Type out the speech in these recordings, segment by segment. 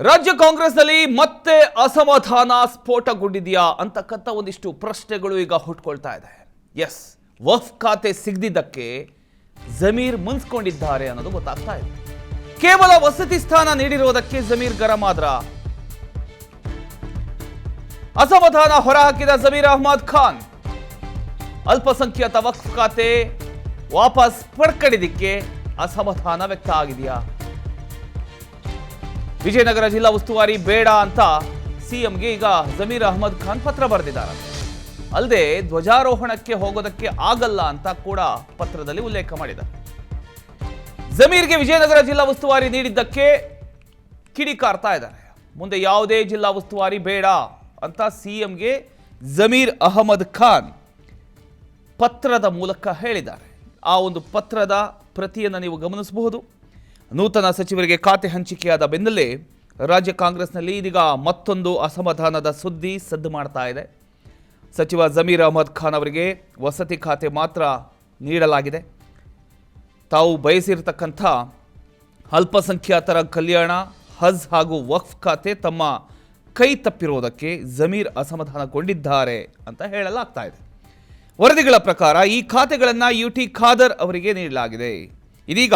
ರಾಜ್ಯ ಕಾಂಗ್ರೆಸ್ನಲ್ಲಿ ಮತ್ತೆ ಅಸಮಾಧಾನ ಸ್ಫೋಟಗೊಂಡಿದೆಯಾ ಅಂತಕ್ಕಂಥ ಒಂದಿಷ್ಟು ಪ್ರಶ್ನೆಗಳು ಈಗ ಹುಟ್ಕೊಳ್ತಾ ಇದೆ. ಎಸ್, ವಕ್ಫ್ ಖಾತೆ ಸಿಗದಿದ್ದಕ್ಕೆ ಜಮೀರ್ ಮುನ್ಸ್ಕೊಂಡಿದ್ದಾರೆ ಅನ್ನೋದು ಗೊತ್ತಾಗ್ತಾ ಇದೆ. ಕೇವಲ ವಸತಿ ಸ್ಥಾನ ನೀಡಿರುವುದಕ್ಕೆ ಜಮೀರ್ ಗರಂ ಆದ್ರ. ಅಸಮಾಧಾನ ಹೊರಹಾಕಿದ ಜಮೀರ್ ಅಹ್ಮದ್ ಖಾನ್ ಅಲ್ಪಸಂಖ್ಯಾತ ವಕ್ಫ್ ಖಾತೆ ವಾಪಸ್ ಪಡ್ಕಡಿದಕ್ಕೆ ಅಸಮಾಧಾನ ವ್ಯಕ್ತ ಆಗಿದೆಯಾ? ವಿಜಯನಗರ ಜಿಲ್ಲಾ ಉಸ್ತುವಾರಿ ಬೇಡ ಅಂತ ಸಿಎಂಗೆ ಈಗ ಜಮೀರ್ ಅಹ್ಮದ್ ಖಾನ್ ಪತ್ರ ಬರೆದಿದ್ದಾರೆ. ಅಲ್ಲದೆ ಧ್ವಜಾರೋಹಣಕ್ಕೆ ಹೋಗೋದಕ್ಕೆ ಆಗಲ್ಲ ಅಂತ ಕೂಡ ಪತ್ರದಲ್ಲಿ ಉಲ್ಲೇಖ ಮಾಡಿದ್ದಾರೆ. ಜಮೀರ್ಗೆ ವಿಜಯನಗರ ಜಿಲ್ಲಾ ಉಸ್ತುವಾರಿ ನೀಡಿದ್ದಕ್ಕೆ ಕಿಡಿಕಾರ್ತಾ ಇದ್ದಾರೆ. ಮುಂದೆ ಯಾವುದೇ ಜಿಲ್ಲಾ ಉಸ್ತುವಾರಿ ಬೇಡ ಅಂತ ಸಿಎಂಗೆ ಜಮೀರ್ ಅಹ್ಮದ್ ಖಾನ್ ಪತ್ರದ ಮೂಲಕ ಹೇಳಿದ್ದಾರೆ. ಆ ಒಂದು ಪತ್ರದ ಪ್ರತಿಯನ್ನು ನೀವು ಗಮನಿಸಬಹುದು. ನೂತನ ಸಚಿವರಿಗೆ ಖಾತೆ ಹಂಚಿಕೆಯಾದ ಬೆನ್ನಲ್ಲೇ ರಾಜ್ಯ ಕಾಂಗ್ರೆಸ್ನಲ್ಲಿ ಇದೀಗ ಮತ್ತೊಂದು ಅಸಮಾಧಾನದ ಸುದ್ದಿ ಸದ್ದು ಮಾಡ್ತಾ ಇದೆ. ಸಚಿವ ಜಮೀರ್ ಅಹ್ಮದ್ ಖಾನ್ ಅವರಿಗೆ ವಸತಿ ಖಾತೆ ಮಾತ್ರ ನೀಡಲಾಗಿದೆ. ತಾವು ಬಯಸಿರತಕ್ಕಂಥ ಅಲ್ಪಸಂಖ್ಯಾತರ ಕಲ್ಯಾಣ, ಹಜ್ ಹಾಗೂ ವಕ್ಫ್ ಖಾತೆ ತಮ್ಮ ಕೈ ತಪ್ಪಿರುವುದಕ್ಕೆ ಜಮೀರ್ ಅಸಮಾಧಾನಗೊಂಡಿದ್ದಾರೆ ಅಂತ ಹೇಳಲಾಗ್ತಾ ಇದೆ. ವರದಿಗಳ ಪ್ರಕಾರ ಈ ಖಾತೆಗಳನ್ನು ಯುಟಿ ಖಾದರ್ ಅವರಿಗೆ ನೀಡಲಾಗಿದೆ. ಇದೀಗ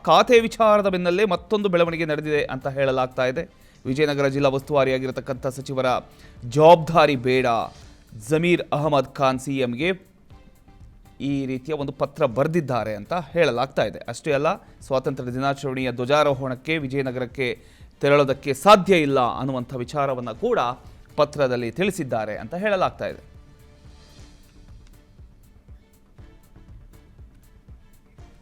ಖಾತೆ ವಿಚಾರದ ಬೆನ್ನಲ್ಲೇ ಮತ್ತೊಂದು ಬೆಳವಣಿಗೆ ನಡೆದಿದೆ ಅಂತ ಹೇಳಲಾಗ್ತಾ ಇದೆ. ವಿಜಯನಗರ ಜಿಲ್ಲಾ ಉಸ್ತುವಾರಿಯಾಗಿರತಕ್ಕಂಥ ಸಚಿವರ ಜವಾಬ್ದಾರಿ ಬೇಡ, ಜಮೀರ್ ಅಹ್ಮದ್ ಖಾನ್ ಸಿಎಂಗೆ ಈ ರೀತಿಯ ಒಂದು ಪತ್ರ ಬರೆದಿದ್ದಾರೆ ಅಂತ ಹೇಳಲಾಗ್ತಾ ಇದೆ. ಅಷ್ಟೇ ಅಲ್ಲ, ಸ್ವಾತಂತ್ರ್ಯ ದಿನಾಚರಣೆಯ ಧ್ವಜಾರೋಹಣಕ್ಕೆ ವಿಜಯನಗರಕ್ಕೆ ತೆರಳೋದಕ್ಕೆ ಸಾಧ್ಯ ಇಲ್ಲ ಅನ್ನುವಂಥ ವಿಚಾರವನ್ನು ಕೂಡ ಪತ್ರದಲ್ಲಿ ತಿಳಿಸಿದ್ದಾರೆ ಅಂತ ಹೇಳಲಾಗ್ತಾ ಇದೆ.